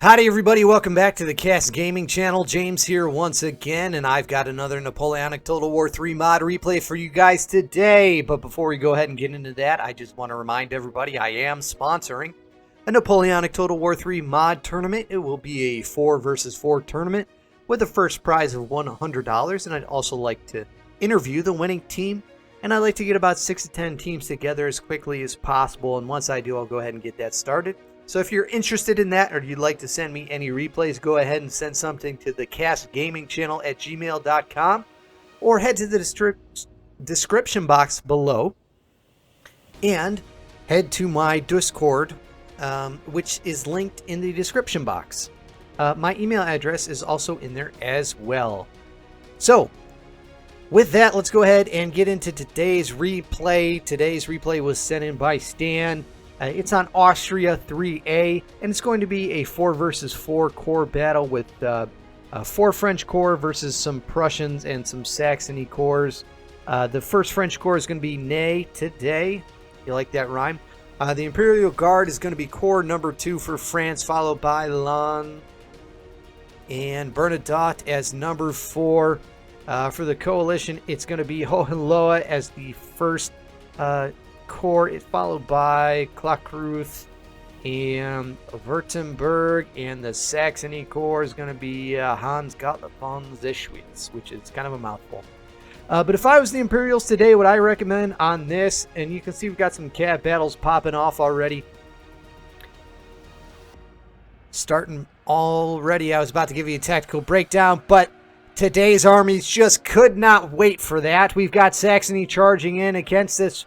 Howdy everybody, welcome back to the Cast Gaming Channel. James here once again, and I've got another Napoleonic Total War 3 mod replay for you guys today. But before we go ahead and get into that, I just want to remind everybody I am sponsoring a Napoleonic Total War 3 mod tournament. It will be a 4 versus 4 tournament with a first prize of $100, and I'd also like to interview the winning team. And I'd like to get about 6 to 10 teams together as quickly as possible, and once I do, I'll go ahead and get that started. So if you're interested in that or you'd like to send me any replays, go ahead and send something to TheCastGamingChannel at gmail.com or head to the description box below and head to my Discord, which is linked in the description box. My email address is also in there as well. So with that, let's go ahead and get into today's replay. Today's replay was sent in by Stan. It's on Austria 3A, and it's going to be a 4 versus 4 corps battle with 4 French corps versus some Prussians and some Saxony corps. The first French corps is going to be Ney today. You like that rhyme? The Imperial Guard is going to be corps number 2 for France, followed by Lan and Bernadotte as number 4. For the coalition, it's going to be Hohenlohe as the first corps, it's followed by Klakruth and Württemberg, and the Saxony corps is going to be Hans Gottlieb von Zeschwitz, which is kind of a mouthful. But if I was the Imperials today, what I recommend on this, and you can see we've got some cav battles popping off already. Starting already, I was about to give you a tactical breakdown, but today's armies just could not wait for that. We've got Saxony charging in against this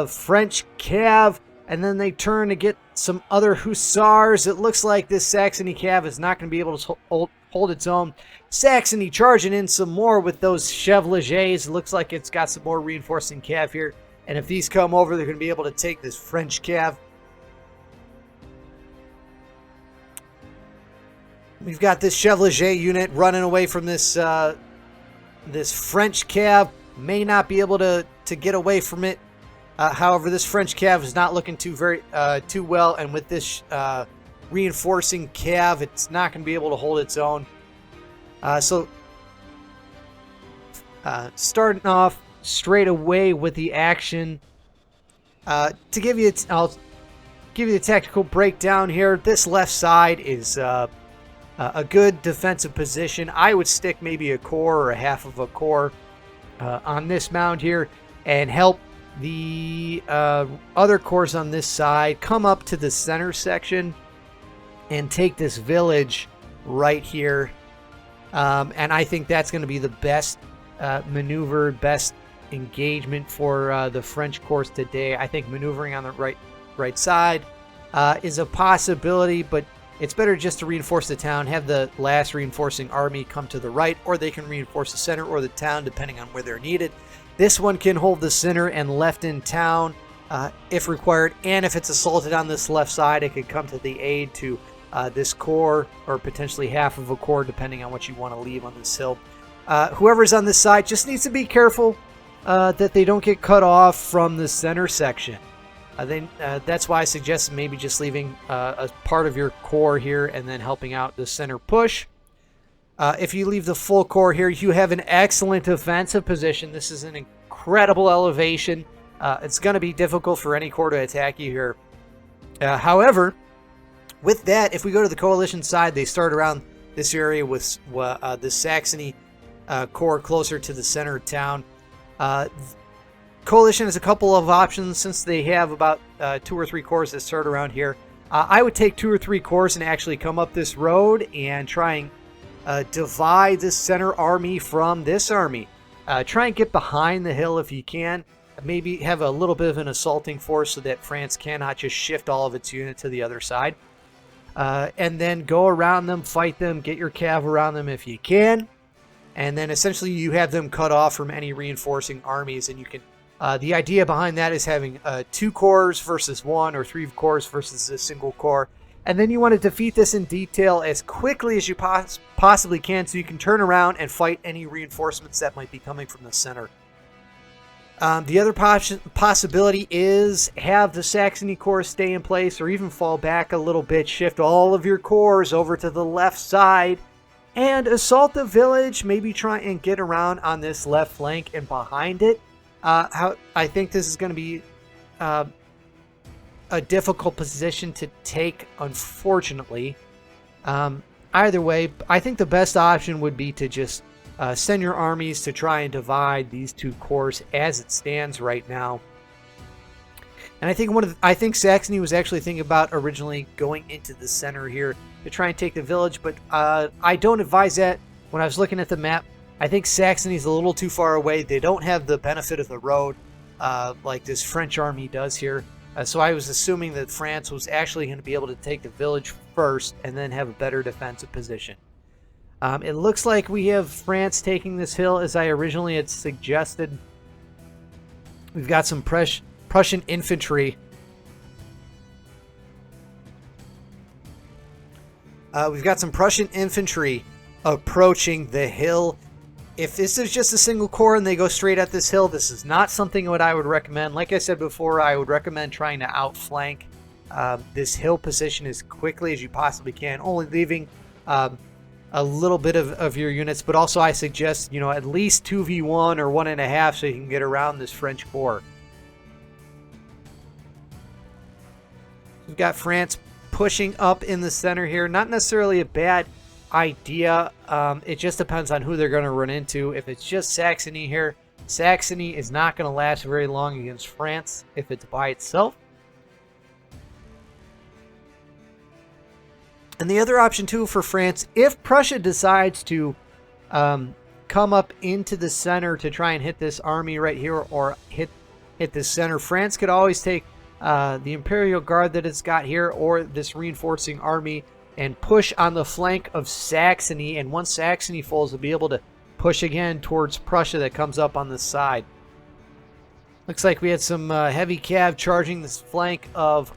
French cav, and then they turn to get some other hussars. It looks like this Saxony cav is not going to be able to hold its own. Saxony charging in some more with those chevaliers. It looks like it's got some more reinforcing cav here, and if these come over, they're going to be able to take this French cav. We've got this chevalier unit running away from this this French cav. May not be able to get away from it. However, this French cav is not looking too well, and with this reinforcing cav, it's not going to be able to hold its own. Starting off straight away with the action. I'll give you the tactical breakdown here. This left side is a good defensive position. I would stick maybe a corps or a half of a corps on this mound here and help the other corps on this side come up to the center section and take this village right here. And I think that's going to be the best maneuver, best engagement for the French corps today. I think maneuvering on the right side is a possibility, but it's better just to reinforce the town, have the last reinforcing army come to the right, or they can reinforce the center or the town depending on where they're needed. This one can hold the center and left in town if required, and if it's assaulted on this left side, it could come to the aid to this corps, or potentially half of a corps, depending on what you want to leave on this hill. Whoever's on this side just needs to be careful that they don't get cut off from the center section. That's why I suggest maybe just leaving a part of your corps here and then helping out the center push. If you leave the full corps here, you have an excellent defensive position. This is an incredible elevation. It's going to be difficult for any corps to attack you here. However, with that, if we go to the coalition side, they start around this area with the Saxony corps closer to the center of town. Coalition has a couple of options since they have about 2 or 3 corps that start around here. I would take 2 or 3 corps and actually come up this road and try and divide this center army from this army. Try and get behind the hill if you can. Maybe have a little bit of an assaulting force so that France cannot just shift all of its unit to the other side. And then go around them, fight them, get your cav around them if you can. And then essentially you have them cut off from any reinforcing armies, and you can... the idea behind that is having 2 corps versus 1 or 3 corps versus a single corps. And then you want to defeat this in detail as quickly as you possibly can so you can turn around and fight any reinforcements that might be coming from the center. The other possibility is have the Saxony Corps stay in place or even fall back a little bit, shift all of your corps over to the left side and assault the village, maybe try and get around on this left flank and behind it. I think this is going to be a difficult position to take, unfortunately. Either way, I think the best option would be to just send your armies to try and divide these two corps as it stands right now. And I think Saxony was actually thinking about originally going into the center here to try and take the village, but I don't advise that. When I was looking at the map, I think Saxony's a little too far away. They don't have the benefit of the road like this French army does here. So I was assuming that France was actually going to be able to take the village first and then have a better defensive position. It looks like we have France taking this hill as I originally had suggested. We've got some Prussian infantry. We've got some Prussian infantry approaching the hill. If this is just a single corps and they go straight at this hill, this is not something that I would recommend. Like I said before, I would recommend trying to outflank this hill position as quickly as you possibly can, only leaving a little bit of your units. But also I suggest, at least 2v1 or 1.5 so you can get around this French corps. We've got France pushing up in the center here. Not necessarily a bad idea. It just depends on who they're going to run into. If it's just Saxony here, Saxony is not going to last very long against France if it's by itself. And the other option too for France, if Prussia decides to come up into the center to try and hit this army right here or hit this center, France could always take the Imperial Guard that it's got here or this reinforcing army and push on the flank of Saxony, and once Saxony falls, they'll be able to push again towards Prussia that comes up on the side. Looks like we had some heavy cav charging this flank of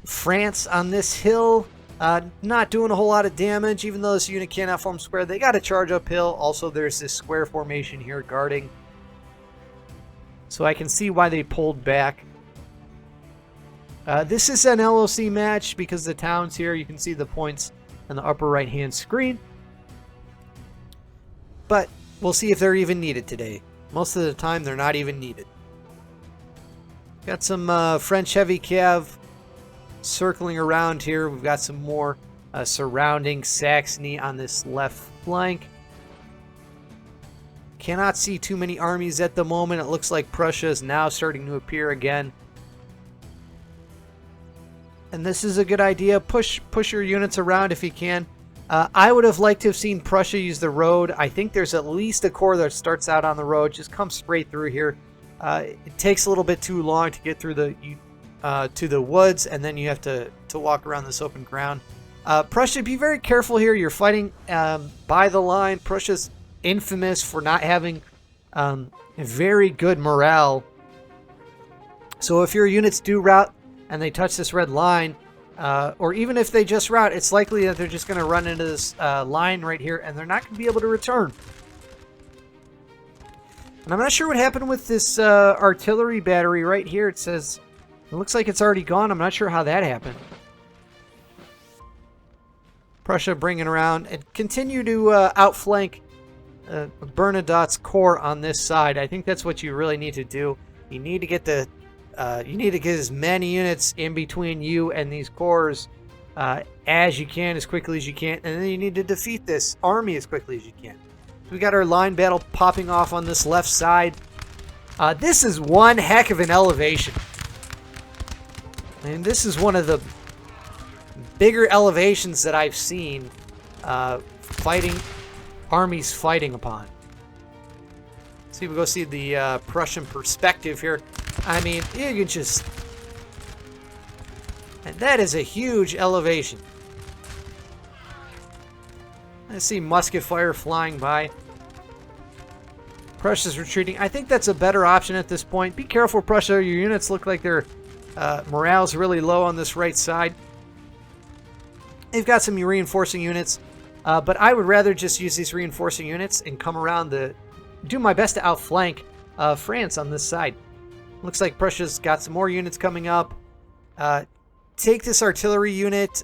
France on this hill. Not doing a whole lot of damage, even though this unit cannot form square. They got to charge uphill. Also, there's this square formation here guarding. So I can see why they pulled back. This is an LOC match because the towns here, you can see the points on the upper right hand screen. But we'll see if they're even needed today. Most of the time they're not even needed. Got some French heavy cav circling around here. We've got some more surrounding Saxony on this left flank. Cannot see too many armies at the moment. It looks like Prussia is now starting to appear again. And this is a good idea. Push your units around if you can. I would have liked to have seen Prussia use the road. I think there's at least a corps that starts out on the road. Just come straight through here. It takes a little bit too long to get through to the woods, and then you have to walk around this open ground. Prussia, be very careful here. You're fighting by the line. Prussia's infamous for not having very good morale. So if your units do rout and they touch this red line, or even if they just rout, it's likely that they're just going to run into this line right here, and they're not going to be able to return. And I'm not sure what happened with this artillery battery right here. It says, it looks like it's already gone. I'm not sure how that happened. Prussia bringing around and continue to outflank Bernadotte's corps on this side. I think that's what you really need to do. You need to get as many units in between you and these corps as you can, as quickly as you can, and then you need to defeat this army as quickly as you can. So we got our line battle popping off on this left side. This is one heck of an elevation. And this is one of the bigger elevations that I've seen armies fighting upon. See, we go see the Prussian perspective here. I mean, you can just... And that is a huge elevation. I see musket fire flying by. Prussia's retreating. I think that's a better option at this point. Be careful, Prussia. Your units look like their morale's really low on this right side. They've got some reinforcing units, but I would rather just use these reinforcing units and come around do my best to outflank France on this side. Looks like Prussia's got some more units coming up. Take this artillery unit.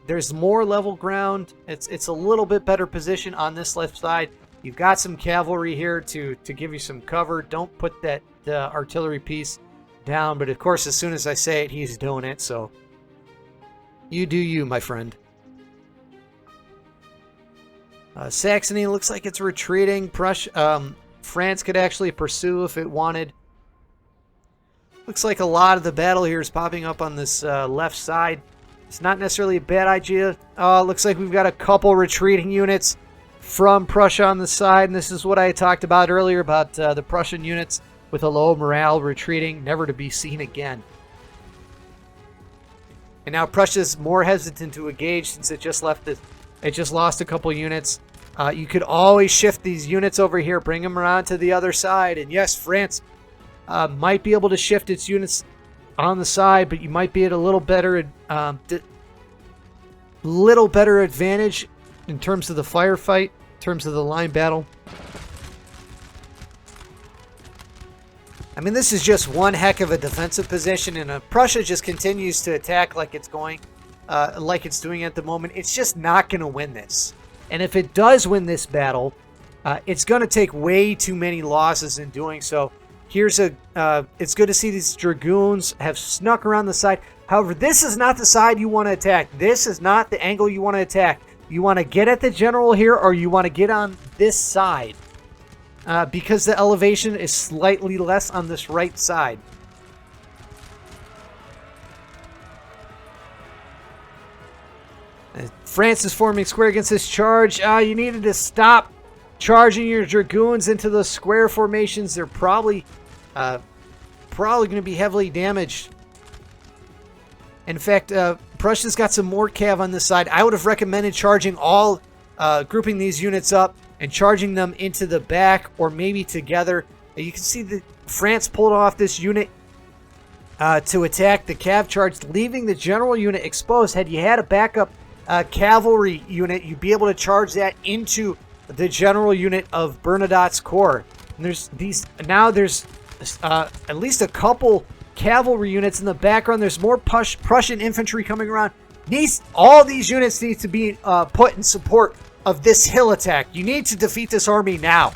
There's more level ground. It's a little bit better position on this left side. You've got some cavalry here to give you some cover. Don't put that artillery piece down. But of course, as soon as I say it, he's doing it. So you do you, my friend. Saxony looks like it's retreating. France could actually pursue if it wanted. Looks like a lot of the battle here is popping up on this left side. It's not necessarily a bad idea. Looks like we've got a couple retreating units from Prussia on the side. And this is what I talked about earlier about the Prussian units with a low morale retreating, never to be seen again. And now Prussia's more hesitant to engage since it just lost a couple units. You could always shift these units over here, bring them around to the other side. And yes, France might be able to shift its units on the side, but you might be at a little better advantage in terms of the firefight, in terms of the line battle. I mean, this is just one heck of a defensive position, and Prussia just continues to attack like it's doing at the moment. It's just not going to win this. And if it does win this battle, it's going to take way too many losses in doing so. It's good to see these dragoons have snuck around the side. However, this is not the side you want to attack. This is not the angle you want to attack. You want to get at the general here, or you want to get on this side. Because the elevation is slightly less on this right side. France is forming square against this charge. You needed to stop charging your dragoons into the square formations. They're probably going to be heavily damaged. In fact, Prussia's got some more cav on this side. I would have recommended charging grouping these units up and charging them into the back or maybe together. You can see that France pulled off this unit to attack the cav charge, leaving the general unit exposed. Had you had a backup cavalry unit, you'd be able to charge that into the general unit of Bernadotte's corps. And there's at least a couple cavalry units in the background. There's more Prussian infantry coming around. All these units need to be put in support of this hill attack. You need to defeat this army now.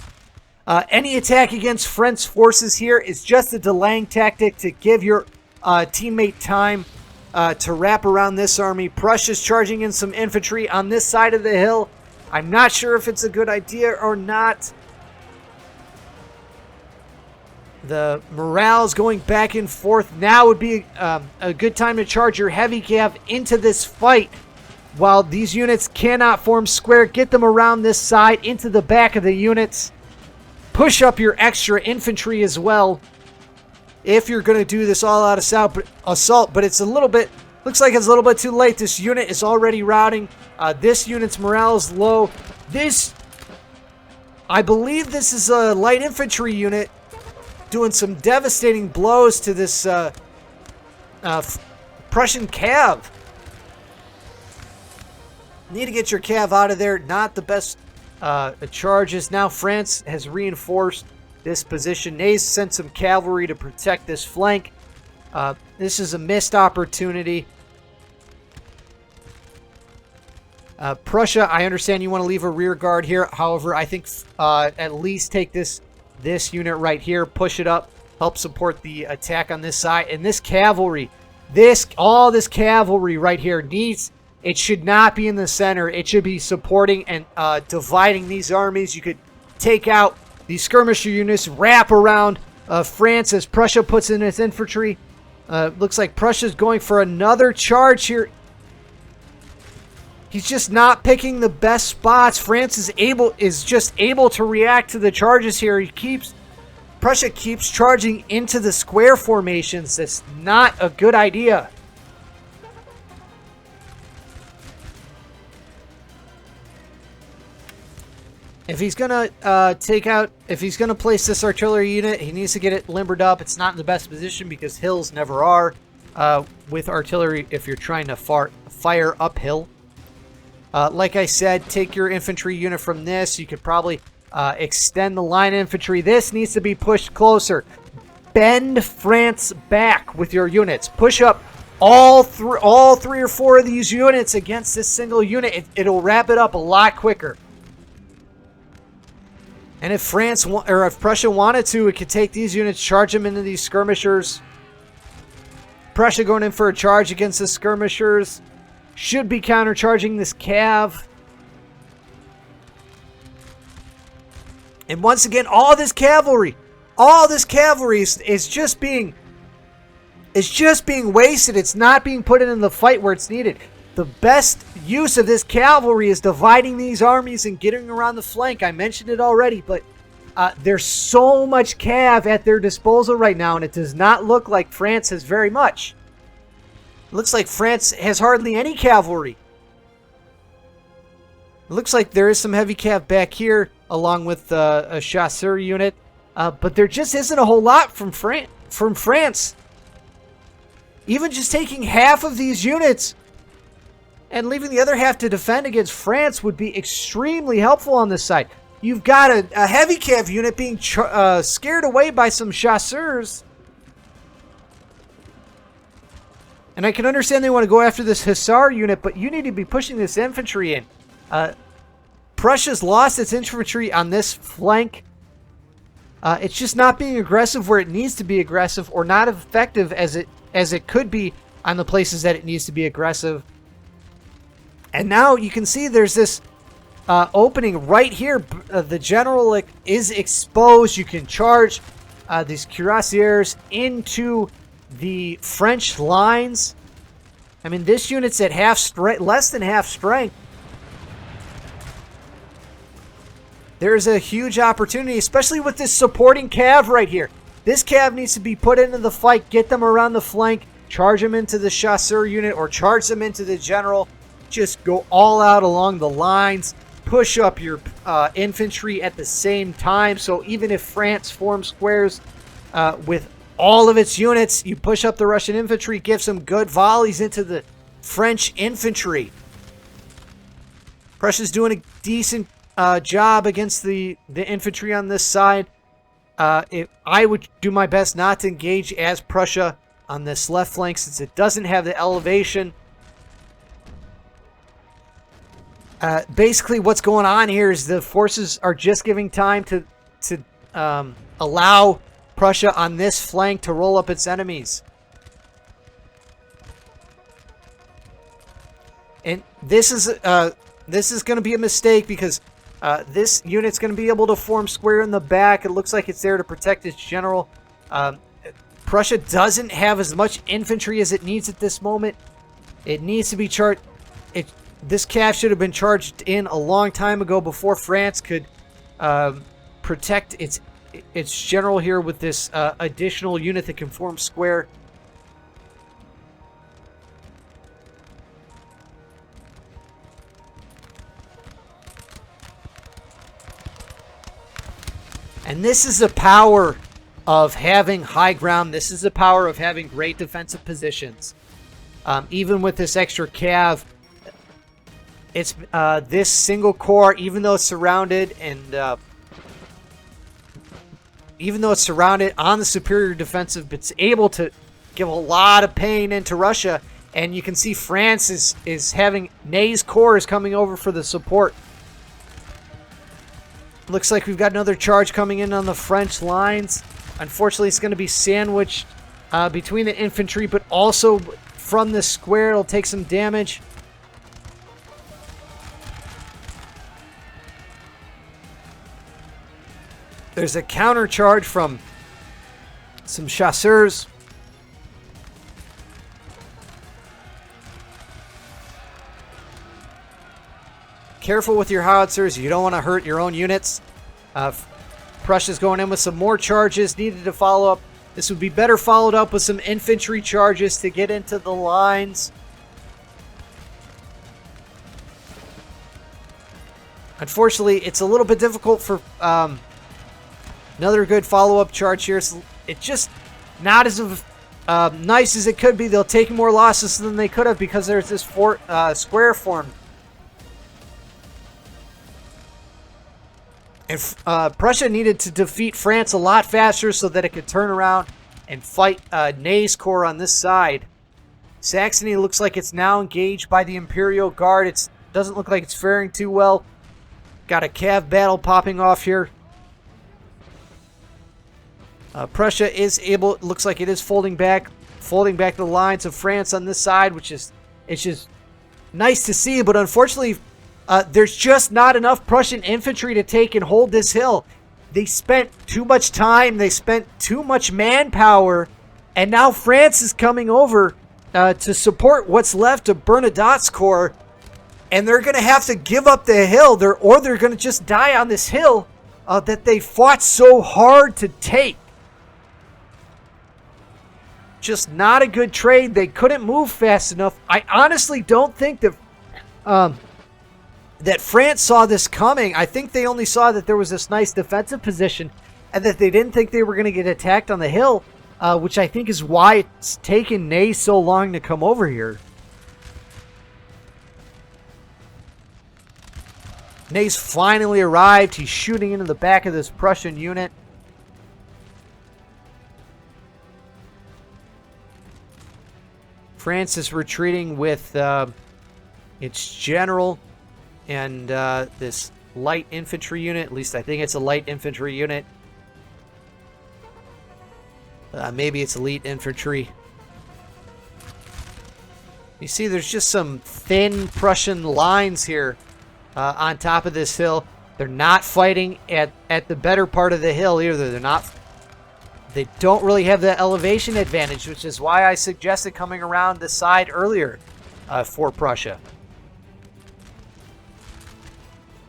Any attack against French forces here is just a delaying tactic to give your teammate time to wrap around this army. Prussia's charging in some infantry on this side of the hill. I'm not sure if it's a good idea or not. The morale's going back and forth. Now would be a good time to charge your heavy cav into this fight. While these units cannot form square, get them around this side into the back of the units. Push up your extra infantry as well if you're going to do this all-out assault. But it's looks like it's a little bit too late. This unit is already routing. This unit's morale is low. I believe this is a light infantry unit doing some devastating blows to this Prussian cav. Need to get your cav out of there. Not the best charges. Now France has reinforced this position. Ney's sent some cavalry to protect this flank. This is a missed opportunity. Prussia, I understand you want to leave a rear guard here. However, I think at least take this unit right here, push it up, help support the attack on this side. And this cavalry, all this cavalry right here it should not be in the center. It should be supporting and dividing these armies. You could take out these skirmisher units, wrap around France as Prussia puts in its infantry. Looks like Prussia's going for another charge here. He's just not picking the best spots. France is just able to react to the charges here. Prussia keeps charging into the square formations. That's not a good idea. If he's gonna place this artillery unit, he needs to get it limbered up. It's not in the best position because hills never are with artillery if you're trying to fire uphill. Like I said, take your infantry unit from this. You could probably extend the line infantry. This needs to be pushed closer. Bend France back with your units. Push up all three or four of these units against this single unit. It'll wrap it up a lot quicker. And if if Prussia wanted to, it could take these units, charge them into these skirmishers. Prussia going in for a charge against the skirmishers. Should be countercharging this cav. And once again, all this cavalry is just being wasted. It's not being put into the fight where it's needed. The best use of this cavalry is dividing these armies and getting around the flank. I mentioned it already, but there's so much cav at their disposal right now, and it does not look like France has very much. It looks like France has hardly any cavalry. It looks like there is some heavy cav back here, along with a chasseur unit, but there just isn't a whole lot from France. Even just taking half of these units and leaving the other half to defend against France would be extremely helpful on this side. You've got a heavy cav unit being scared away by some chasseurs. And I can understand they want to go after this hussar unit, but you need to be pushing this infantry in. Prussia's lost its infantry on this flank. It's just not being aggressive where it needs to be aggressive, or not effective as it could be on the places that it needs to be aggressive. And now you can see there's this opening right here. The general is exposed. You can charge these cuirassiers into the French lines. I mean, this unit's at less than half strength. There's a huge opportunity, especially with this supporting cav right here. This cav needs to be put into the fight, get them around the flank, charge them into the chasseur unit, or charge them into the general. Just go all out along the lines. Push up your infantry at the same time. So even if France forms squares with all of its units, you push up the Russian infantry, give some good volleys into the French infantry. Prussia's doing a decent job against the infantry on this side. I would do my best not to engage as Prussia on this left flank, since it doesn't have the elevation. Basically, what's going on here is the forces are just giving time to allow Prussia on this flank to roll up its enemies. And this is going to be a mistake, because this unit's going to be able to form square in the back. It looks like it's there to protect its general. Prussia doesn't have as much infantry as it needs at this moment. It needs to be charged. This cav should have been charged in a long time ago, before France could protect its general here with this additional unit that can form square. And this is the power of having high ground. This is the power of having great defensive positions. Even with this extra cav, it's this single corps, even though it's surrounded on the superior defensive, it's able to give a lot of pain into Russia. And you can see France is having Ney's corps is coming over for the support. Looks like we've got another charge coming in on the French lines. Unfortunately, it's going to be sandwiched between the infantry, but also from the square, it'll take some damage. There's a counter charge from some chasseurs. Careful with your howitzers. You don't want to hurt your own units. Prussia's going in with some more charges. Needed to follow up. This would be better followed up with some infantry charges to get into the lines. Unfortunately, it's a little bit difficult for another good follow-up charge here. It's just not as nice as it could be. They'll take more losses than they could have, because there's this square formed. And Prussia needed to defeat France a lot faster so that it could turn around and fight Ney's corps on this side. Saxony looks like it's now engaged by the Imperial Guard. It doesn't look like it's faring too well. Got a cav battle popping off here. Prussia is able, looks like it is folding back the lines of France on this side, which is, it's just nice to see, but unfortunately, there's just not enough Prussian infantry to take and hold this hill. They spent too much time, they spent too much manpower, and now France is coming over to support what's left of Bernadotte's corps, and they're going to have to give up the hill, or they're going to just die on this hill that they fought so hard to take. Just not a good trade. They couldn't move fast enough. I honestly don't think that that France saw this coming. I think they only saw that there was this nice defensive position and that they didn't think they were going to get attacked on the hill, which I think is why it's taken Ney so long to come over here. Ney's finally arrived. He's shooting into the back of this Prussian unit. France is retreating with its general and this light infantry unit. At least I think it's a light infantry unit. Maybe it's elite infantry. You see there's just some thin Prussian lines here on top of this hill. They're not fighting at the better part of the hill either. They don't really have the elevation advantage, which is why I suggested coming around the side earlier for Prussia.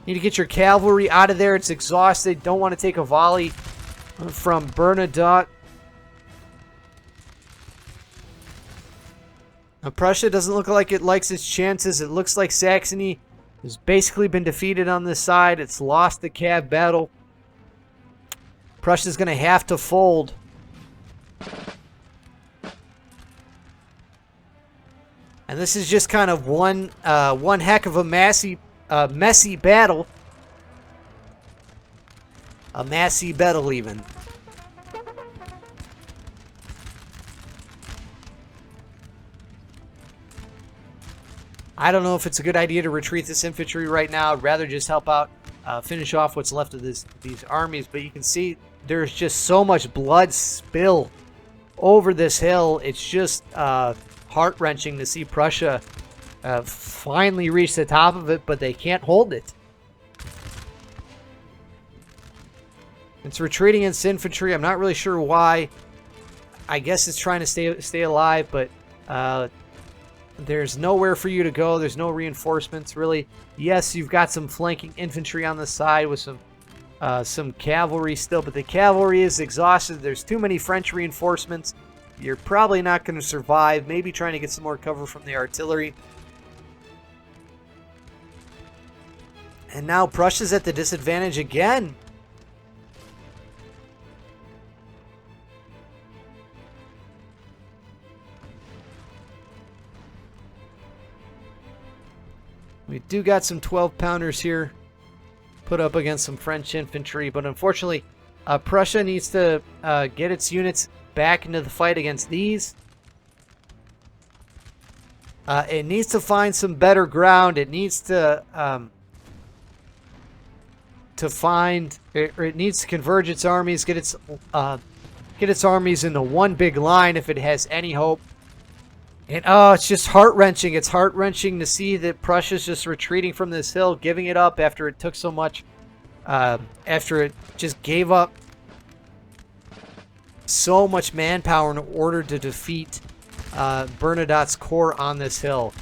Need to get your cavalry out of there. It's exhausted. Don't want to take a volley from Bernadotte. Now, Prussia doesn't look like it likes its chances. It looks like Saxony has basically been defeated on this side. It's lost the cav battle. Prussia's going to have to fold. And this is just kind of one heck of a messy battle. A messy battle even. I don't know if it's a good idea to retreat this infantry right now. I'd rather just help out, finish off what's left of these armies. But you can see there's just so much blood spill over this hill. It's just heart-wrenching to see Prussia finally reach the top of it, but they can't hold it. It's retreating its infantry. I'm not really sure why. I guess it's trying to stay alive, but there's nowhere for you to go. There's no reinforcements, really. Yes, you've got some flanking infantry on the side with some cavalry still, but the cavalry is exhausted. There's too many French reinforcements. You're probably not going to survive. Maybe trying to get some more cover from the artillery. And now Prussia's at the disadvantage again. We do got some 12-pounders here put up against some French infantry, but unfortunately, Prussia needs to get its units back into the fight against these. It needs to find some better ground. It needs to it needs to converge its armies, get its armies into one big line if it has any hope. And oh, it's just heart-wrenching. It's heart-wrenching to see that Prussia's just retreating from this hill, giving it up after it took so much, after it just gave up so much manpower in order to defeat Bernadotte's corps on this hill.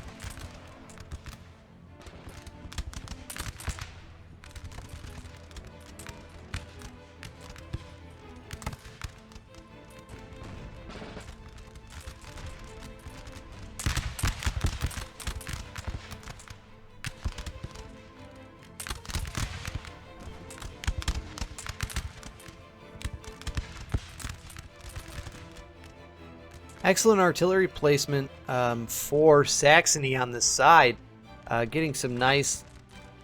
Excellent artillery placement for Saxony on this side. Getting some nice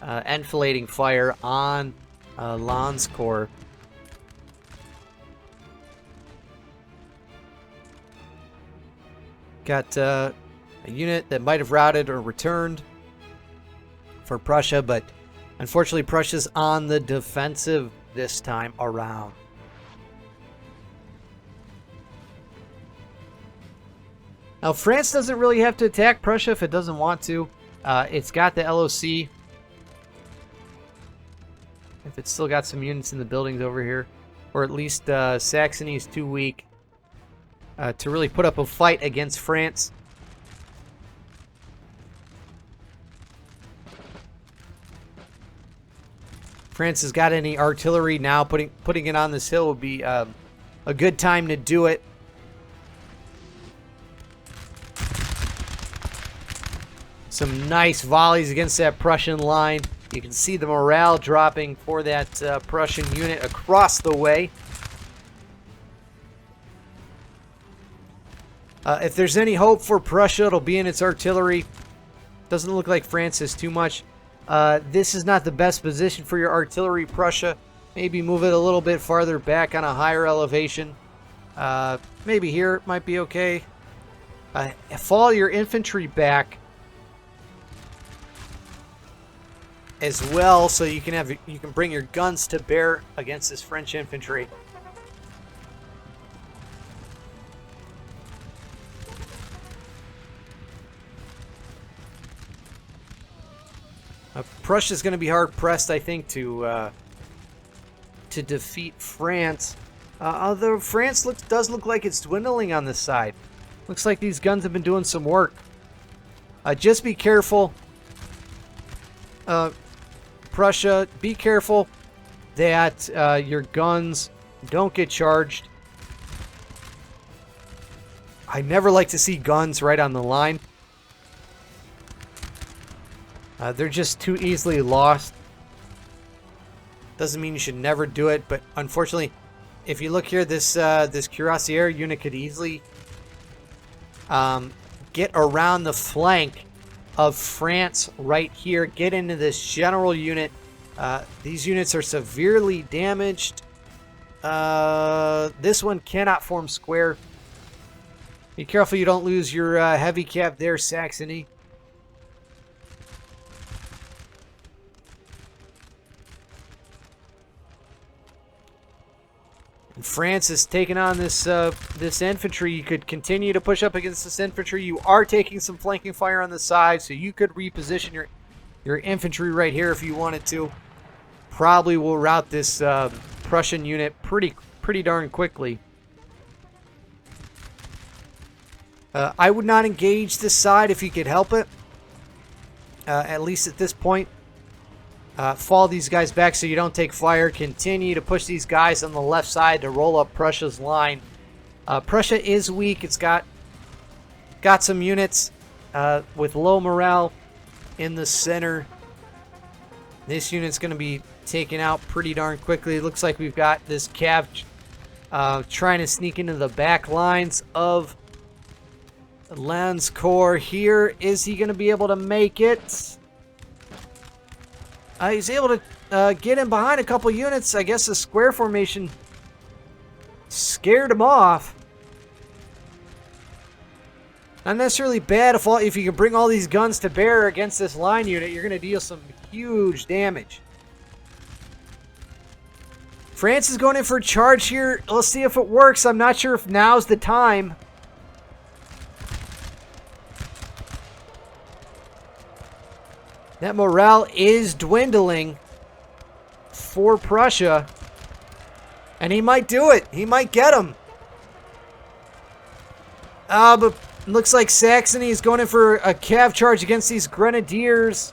enfilading fire on Lanz Corps. Got a unit that might have routed or returned for Prussia, but unfortunately Prussia's on the defensive this time around. Now France doesn't really have to attack Prussia if it doesn't want to. It's got the LOC. If it's still got some units in the buildings over here. Or at least Saxony is too weak to really put up a fight against France. France has got any artillery now. Putting it on this hill would be a good time to do it. Some nice volleys against that Prussian line. You can see the morale dropping for that Prussian unit across the way. If there's any hope for Prussia, it'll be in its artillery. Doesn't look like France has too much. This is not the best position for your artillery, Prussia. Maybe move it a little bit farther back on a higher elevation. Maybe here might be okay. Fall your infantry back as well, so you can bring your guns to bear against this French infantry. Prussia's going to be hard pressed, I think, to defeat France. Although France does look like it's dwindling on this side. Looks like these guns have been doing some work. Just be careful. Prussia, be careful that your guns don't get charged. I never like to see guns right on the line. They're just too easily lost. Doesn't mean you should never do it, but unfortunately, if you look here, this cuirassier unit could easily get around the flank of France right here, get into this general unit. These units are severely damaged. This one cannot form square. Be careful you don't lose your heavy cav there, Saxony. And France is taking on this this infantry. You could continue to push up against this infantry. You are taking some flanking fire on the side, so you could reposition your infantry right here if you wanted to. Probably will rout this Prussian unit pretty darn quickly. I would not engage this side if you could help it. At least at this point. Fall these guys back so you don't take fire. Continue to push these guys on the left side to roll up Prussia's line. Prussia is weak. It's got some units with low morale in the center. This unit's going to be taken out pretty darn quickly. It looks like we've got this cav trying to sneak into the back lines of Lanz Corps here. Is he going to be able to make it? He's able to get in behind a couple units. I guess the square formation scared him off. Not necessarily bad if you can bring all these guns to bear against this line unit. You're going to deal some huge damage. France is going in for a charge here. Let's see if it works. I'm not sure if now's the time. That morale is dwindling for Prussia. And he might do it. He might get him. But looks like Saxony is going in for a cav charge against these grenadiers.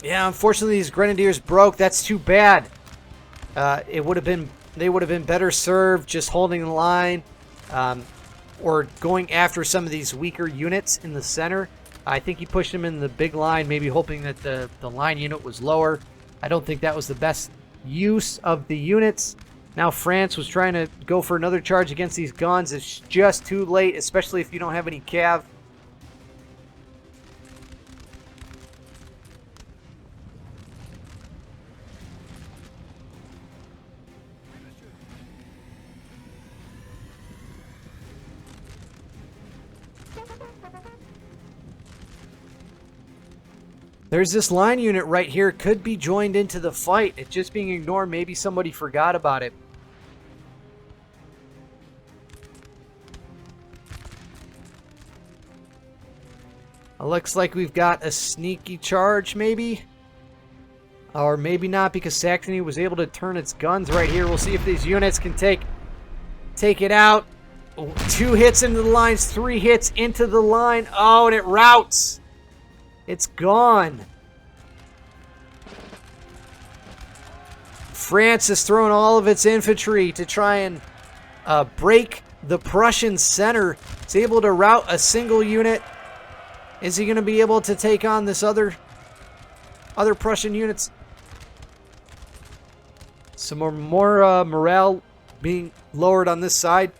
Yeah, unfortunately these grenadiers broke. That's too bad. They would have been better served just holding the line, or going after some of these weaker units in the center. I think he pushed him in the big line, maybe hoping that the line unit was lower. I don't think that was the best use of the units. Now France was trying to go for another charge against these guns. It's just too late, especially if you don't have any cav. There's this line unit right here. Could be joined into the fight. It's just being ignored. Maybe somebody forgot about it. It looks like we've got a sneaky charge, maybe. Or maybe not, because Saxony was able to turn its guns right here. We'll see if these units can take it out. 2 hits into the lines, 3 hits into the line. Oh, and it routs. It's gone. France is throwing all of its infantry to try and break the Prussian center. It's able to rout a single unit. Is he going to be able to take on this other Prussian units? Some more morale being lowered on this side.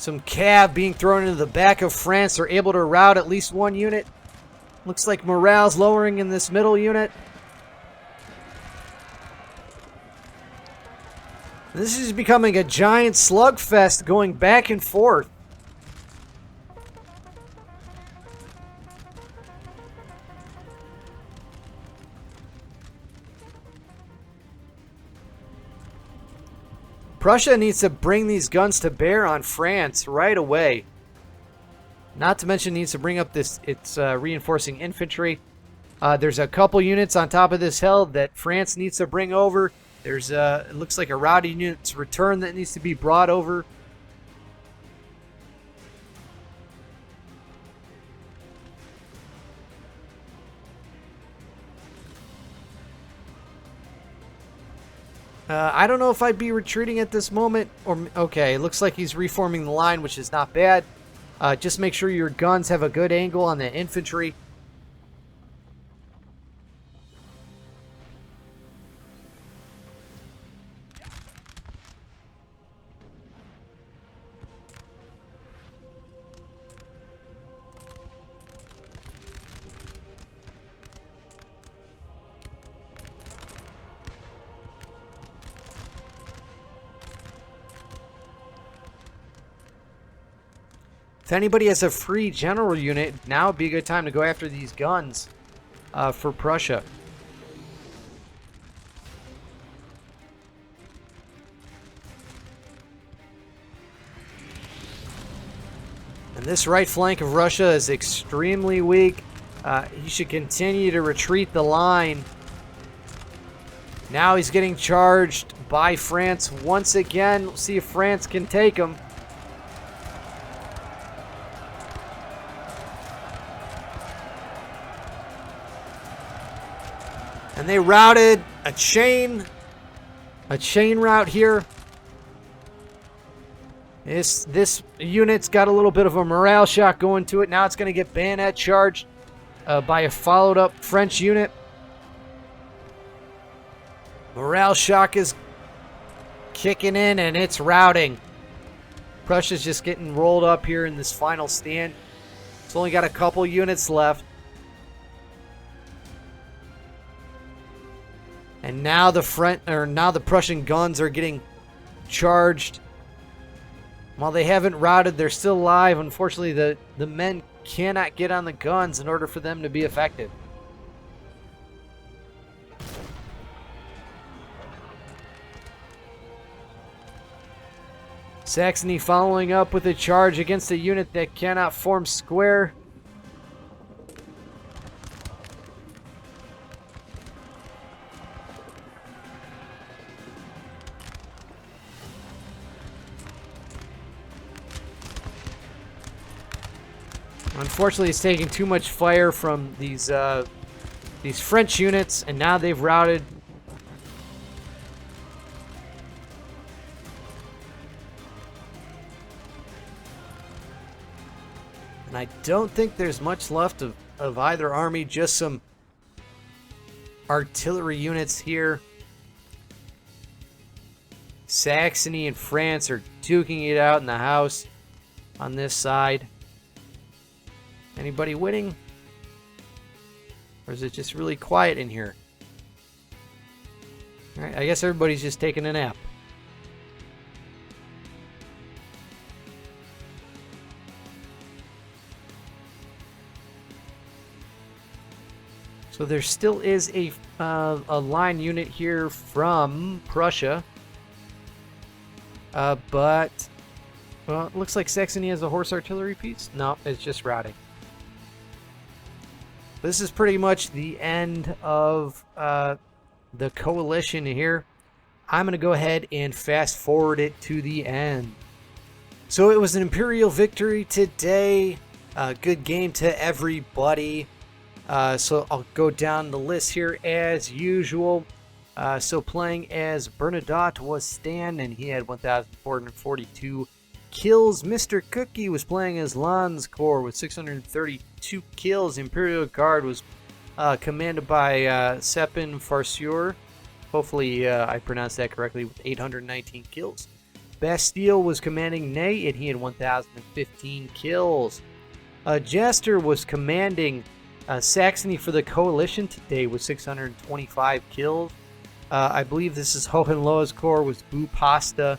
Some cav being thrown into the back of France. They're able to rout at least 1 unit. Looks like morale's lowering in this middle unit. This is becoming a giant slugfest going back and forth. Prussia needs to bring these guns to bear on France right away. Not to mention needs to bring up its reinforcing infantry. There's a couple units on top of this hill that France needs to bring over. There's it looks like a rowdy unit's return that needs to be brought over. I don't know if I'd be retreating at this moment. Okay, it looks like he's reforming the line, which is not bad. Just make sure your guns have a good angle on the infantry. If anybody has a free general unit, now would be a good time to go after these guns for Prussia. And this right flank of Russia is extremely weak. He should continue to retreat the line. Now he's getting charged by France once again. We'll see if France can take him. And they routed a chain route here. This unit's got a little bit of a morale shock going to it. Now it's going to get bayonet charged by a followed up French unit. Morale shock is kicking in and it's routing. Prussia's just getting rolled up here in this final stand. It's only got a couple units left. And now the Prussian guns are getting charged. While they haven't routed, they're still alive. Unfortunately, the men cannot get on the guns in order for them to be effective. Saxony following up with a charge against a unit that cannot form square. Unfortunately, it's taking too much fire from these French units, and now they've routed. And I don't think there's much left of either army, just some artillery units here. Saxony and France are duking it out in the house on this side. Anybody winning? Or is it just really quiet in here? Alright, I guess everybody's just taking a nap. So there still is a line unit here from Prussia. But, well, it looks like Saxony has a horse artillery piece. No, it's just routing. This is pretty much the end of the coalition here. I'm going to go ahead and fast forward it to the end. So it was an Imperial victory today. Good game to everybody. So I'll go down the list here as usual. So playing as Bernadotte was Stan, and he had 1,442 kills. Mr. Cookie was playing as Landscorps with 632 kills. Imperial Guard was commanded by Sepin Farciur. Hopefully I pronounced that correctly, with 819 kills. Bastille was commanding Ney, and he had 1,015 kills. Jester was commanding Saxony for the coalition today with 625 kills. I believe this is Hohenlohe's Corps with Bu Pasta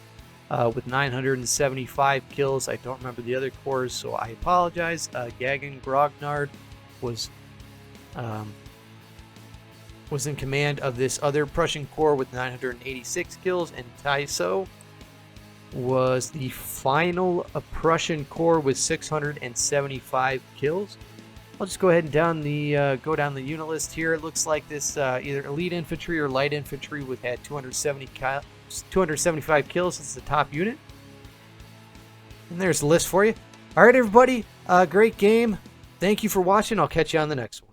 with 975 kills. I don't remember the other corps, so I apologize. Gagan Grognard was in command of this other Prussian corps with 986 kills, and Taiso was the final Prussian corps with 675 kills. I'll just go ahead and go down the unit list here. It looks like this either elite infantry or light infantry had 275 kills. It's the top unit. And there's the list for you. All right, everybody. Great game. Thank you for watching. I'll catch you on the next one.